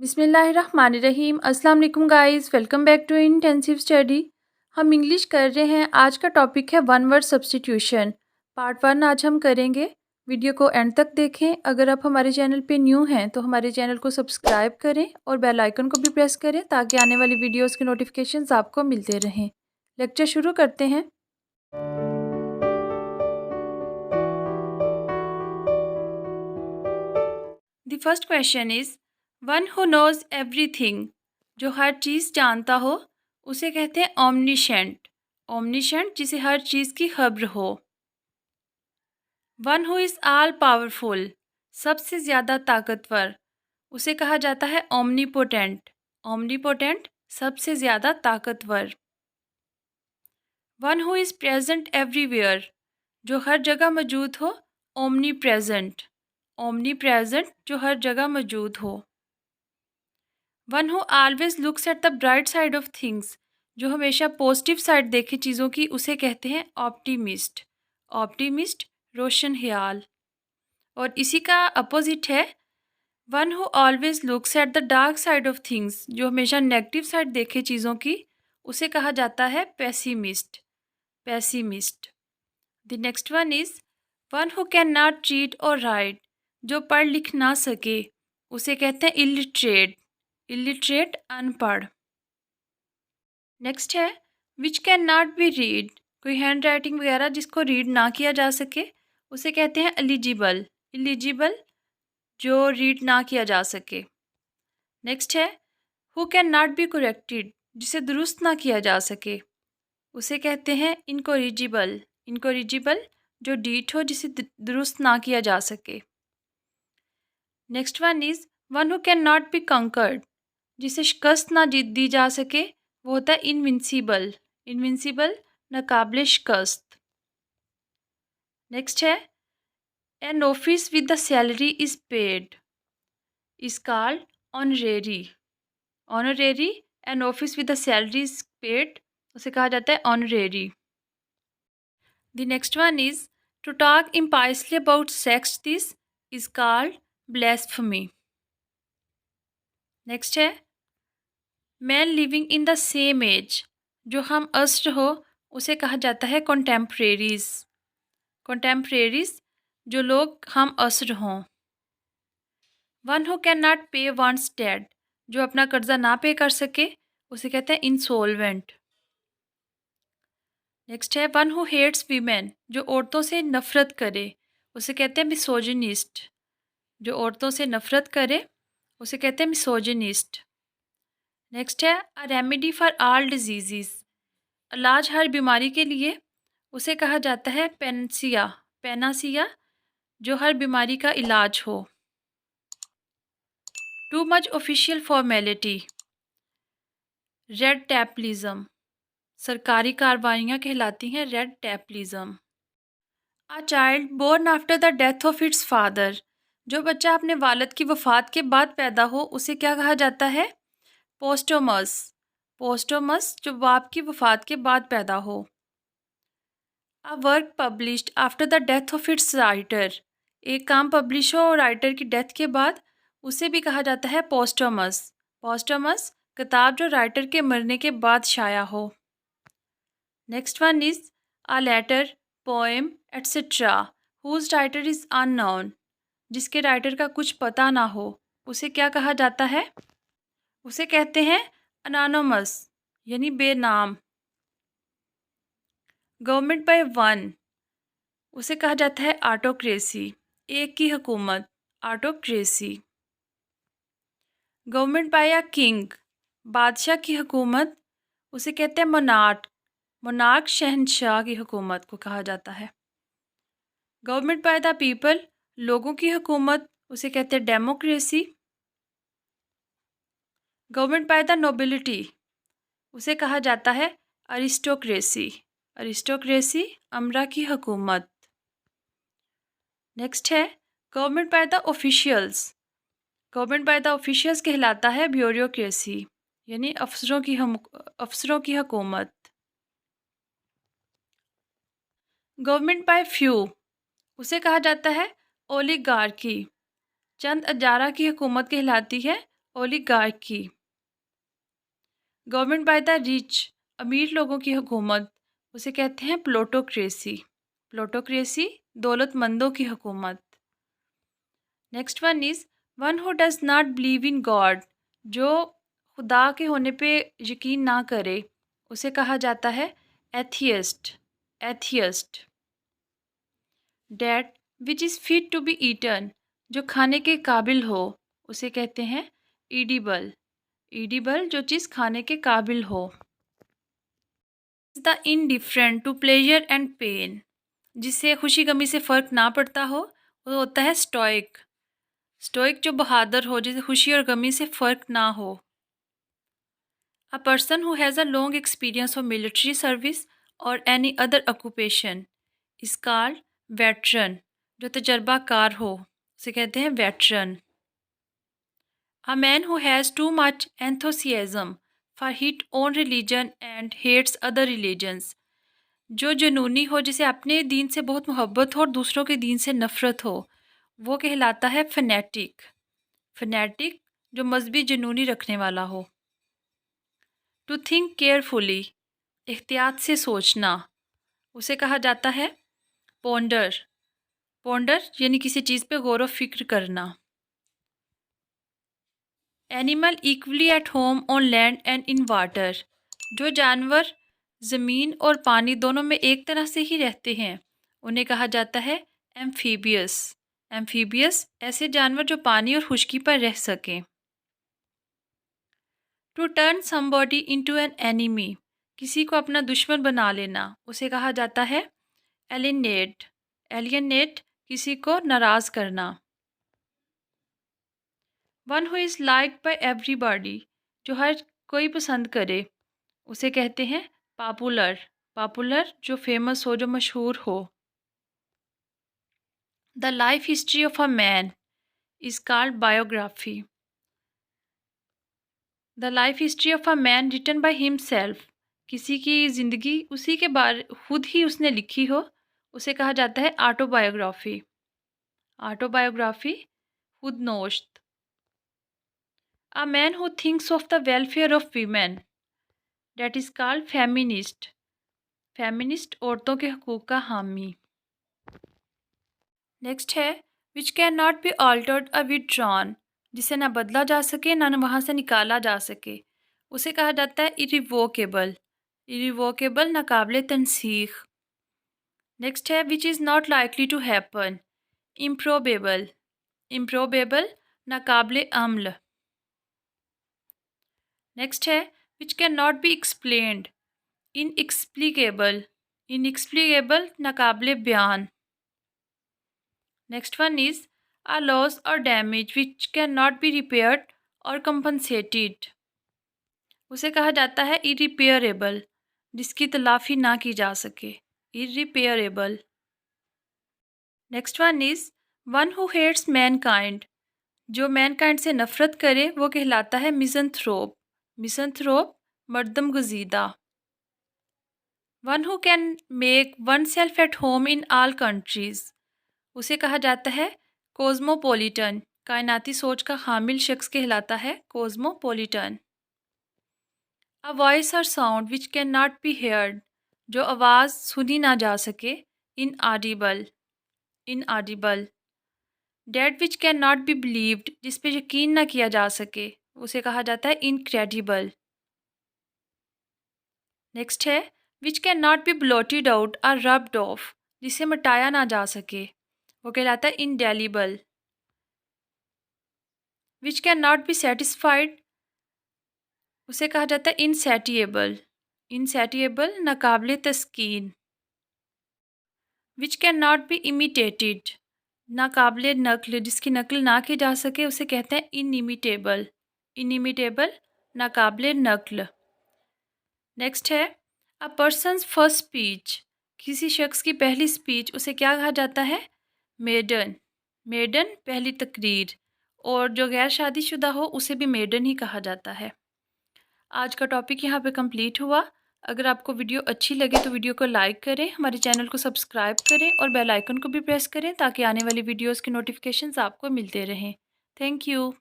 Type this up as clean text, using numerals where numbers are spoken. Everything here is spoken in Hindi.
बिस्मिल्लाहिर्रहमानिर्रहीम। अस्सलाम वालेकुम guys, welcome back to intensive study. हम इंग्लिश कर रहे हैं। आज का टॉपिक है वन वर्ड सब्स्टिट्यूशन। पार्ट 1 आज हम करेंगे। वीडियो को एंड तक देखें। अगर आप हमारे चैनल पे न्यू हैं तो हमारे चैनल को सब्सक्राइब करें और बेल आइकन को भी प्रेस करें ताकि आने वाली वीडियोस के नोटिफिकेशंस आपको मिलते रहें। लेक्चर शुरू करते हैं। The first question is one who knows everything. जो हर चीज़ जानता हो उसे कहते हैं ओमनिशेंट। ओमनिशेंट जिसे हर चीज़ की खबर हो। One who is all powerful, सबसे ज़्यादा ताकतवर, उसे कहा जाता है ओमनीपोटेंट। ओमनीपोटेंट सबसे ज़्यादा ताकतवर। One who is present everywhere, जो हर जगह मौजूद हो, ओमनी प्रेजेंट। ओमनी प्रेजेंट जो हर जगह मौजूद हो। One who always looks at the bright side of things, जो हमेशा पॉजिटिव साइड देखे चीज़ों की, उसे कहते हैं ऑप्टिमिस्ट। ऑप्टिमिस्ट रोशन ख्याल। और इसी का अपोजिट है one who always looks at the dark side of things, जो हमेशा नेगेटिव साइड देखे चीज़ों की, उसे कहा जाता है pessimist. Pessimist. The next one is one who can not read और राइट, जो पढ़ लिख ना सके, उसे कहते हैं इलिटरेट। इलिटरेट अनपढ़। नेक्स्ट है which can not B read, कोई हैंड राइटिंग वगैरह जिसको रीड ना किया जा सके, उसे कहते हैं एलिजिबल। एलिजिबल जो रीड ना किया जा सके। नेक्स्ट है who can not be corrected, जिसे दुरुस्त ना किया जा सके, उसे कहते हैं इनकोरिजिबल। इनकोरिजिबल जो डीट हो, जिसे दुरुस्त ना किया जा सके। Next one is one who can not B conquered, जिसे शिकस्त ना दी जा सके, वो होता है इनविंसिबल। इनविंसिबल नाकाबिले शिकस्त। नेक्स्ट है an office with the salary is paid is called honorary. Honorary an office with the salary is paid, उसे कहा जाता है honorary. The next one is to talk impiously about sex this is called blasphemy. Next है man living in the same age, जो हम अस्र हो, उसे कहा जाता है कंटेम्परेरीज। कंटेम्परेरीज जो लोग हम अस्र हों। वन हु कैन नॉट पे वंस डेट, जो अपना कर्जा ना पे कर सके, उसे कहते हैं इंसॉल्वेंट। नेक्स्ट है वन हु हेट्स वीमेन, जो औरतों से नफ़रत करे, उसे कहते हैं मिसोजिनिस्ट। जो औरतों से नफ़रत करे उसे कहते हैं मिसोजिनिस्ट। नेक्स्ट है a remedy for all disease, इलाज हर बीमारी के लिए, उसे कहा जाता है पेनसिया। पेनासिया जो हर बीमारी का इलाज हो। Too much official formality, red tapism, सरकारी कार्रवाइयाँ कहलाती हैं red tapism. A child born after the death of its father, जो बच्चा अपने वालिद की वफ़ात के बाद पैदा हो, उसे क्या कहा जाता है? पोस्टोमस। पोस्टोमस जो बाप की वफ़ात के बाद पैदा हो। A work published after the death of it's writer, एक काम पब्लिश हो राइटर की डेथ के बाद, उसे भी कहा जाता है पोस्टोमस। पोस्टोमस किताब जो राइटर के मरने के बाद शाया हो। Next one is a letter, poem etcetera whose writer is unknown, जिसके राइटर का कुछ पता ना हो, उसे क्या कहा जाता है? उसे कहते हैं अनोनमस, यानी बेनाम। गवर्नमेंट बाय वन, उसे कहा जाता है ऑटोक्रेसी, एक की हुकूमत, autocracy. Government by a king, बादशाह की हुकूमत, उसे कहते हैं मोनार्क। मोनार्क शहनशाह की हुकूमत को कहा जाता है। गवर्नमेंट बाय द पीपल, लोगों की हुकूमत, उसे कहते हैं democracy. Government by the nobility, उसे कहा जाता है अरिस्टोक्रेसी। अरिस्टोक्रेसी अमरा की हुकूमत। नेक्स्ट है government by the officials. Government by the officials कहलाता है ब्यूरोक्रेसी, यानी अफसरों की हुकूमत। गवर्नमेंट बाय फ्यू, उसे कहा जाता है ओलिगार्की, चंद अजारा की हुकूमत कहलाती है oligarchy, government by the rich, अमीर लोगों की हुकूमत, उसे कहते हैं प्लोटोक्रेसी। प्लोटोक्रेसी, दौलतमंदों की हुकूमत। Next one is one who does not believe in God, जो खुदा के होने पे यकीन ना करे, उसे कहा जाता है atheist. Atheist. That which is fit to be eaten, जो खाने के काबिल हो, उसे कहते हैं ईडिबल। ईडिबल, जो चीज़ खाने के काबिल हो। The indifferent to pleasure and pain, जिससे खुशी गमी से फ़र्क ना पड़ता हो, वो होता है स्टोइक। स्टोइक जो बहादुर हो, जिसे खुशी और गमी से फ़र्क ना हो। A person who has a long experience of military service or any other occupation is called veteran, जो तजर्बाकार हो, उसे कहते हैं veteran. A man who has too much enthusiasm for his own religion and hates other religions, जो जुनूनी हो, जिसे अपने दीन से बहुत मोहब्बत हो और दूसरों के दीन से नफ़रत हो, वो कहलाता है फनेटिक। फनेटिक, जो मजहबी जुनूनी रखने वाला हो। टू थिंक केयरफुली, एहतियात से सोचना, उसे कहा जाता है पोंडर। पोंडर यानी किसी चीज़ पे गौर व फिक्र करना। Animal equally at home on land and in water, जो जानवर ज़मीन और पानी दोनों में एक तरह से ही रहते हैं, उन्हें कहा जाता है एम्फीबियस। एम्फीबियस, ऐसे जानवर जो पानी और खुश्की पर रह सकें। To turn somebody into an enemy, किसी को अपना दुश्मन बना लेना, उसे कहा जाता है एलिनेट। एलियनेट, किसी को नाराज़ करना। One who is liked by everybody, जो हर कोई पसंद करे, उसे कहते हैं पॉपुलर। पॉपुलर, जो फेमस हो, जो मशहूर हो। The life history of a man is called biography. The life history of a man written by himself, किसी की ज़िंदगी उसी के बारे खुद ही उसने लिखी हो, उसे कहा जाता है ऑटोबायोग्राफी। ऑटोबायोग्राफी, खुद नोश्त। A man who thinks of the welfare of women, that is called feminist. Feminist, औरतों के हकूक़ का हामी। नेक्स्ट है which can not be altered a withdrawn, जिसे ना बदला जा सके ना वहाँ से निकाला जा सके, उसे कहा जाता है इरिवोकेबल। इरिवोकेबल, नाकाबिले तनसीख। नेक्स्ट है which is not likely to happen, improbable. Improbable, नाकाबिले अम्ल। नेक्स्ट है which can not be explained, inexplicable. Inexplicable, नाकाबिले बयान। Next one is a loss or damage which cannot be repaired or compensated, उसे कहा जाता है irreparable, जिसकी तलाफ़ी ना की जा सके। irreparable। Next one is one who hates mankind, जो मैनकाइंड से नफ़रत करे, वो कहलाता है मिज़anthrope। मिज़anthrope, मर्दम गज़ीदा। One who can make oneself at home in all countries, उसे कहा जाता है कॉस्मोपॉलिटन। कायनाती सोच का हामिल शख्स कहलाता है cosmopolitan. A voice or sound which can not be heard, जो आवाज़ सुनी ना जा सके, inaudible. Inaudible. That which can not be believed, जिस पे यकीन ना किया जा सके, उसे कहा जाता है इनक्रेडिबल। नेक्स्ट है which can not be blotted out or rubbed off, जिसे मिटाया ना जा सके, वो कहलाता है indelible. Which can not be satisfied, उसे कहा जाता है इनसैटिएबल। इनसैटिएबल, नाकाबिले तस्कीन। Which can not be imitated, नाकाबिले नकल, जिसकी नकल ना की जा सके, उसे कहते हैं इनइमिटेबल। इनइमिटेबल, नाकाबिले नकल। नेक्स्ट है अ पर्सनस फर्स्ट स्पीच, किसी शख्स की पहली स्पीच, उसे क्या कहा जाता है मेडन। मेडन, पहली तकरीर। और जो गैर शादीशुदा हो, उसे भी मेडन ही कहा जाता है। आज का टॉपिक यहाँ पे कंप्लीट हुआ। अगर आपको वीडियो अच्छी लगे तो वीडियो को लाइक करें, हमारे चैनल को सब्सक्राइब करें और बेल आइकन को भी प्रेस करें, ताकि आने वाली वीडियोस के नोटिफिकेशंस आपको मिलते रहें। Thank you.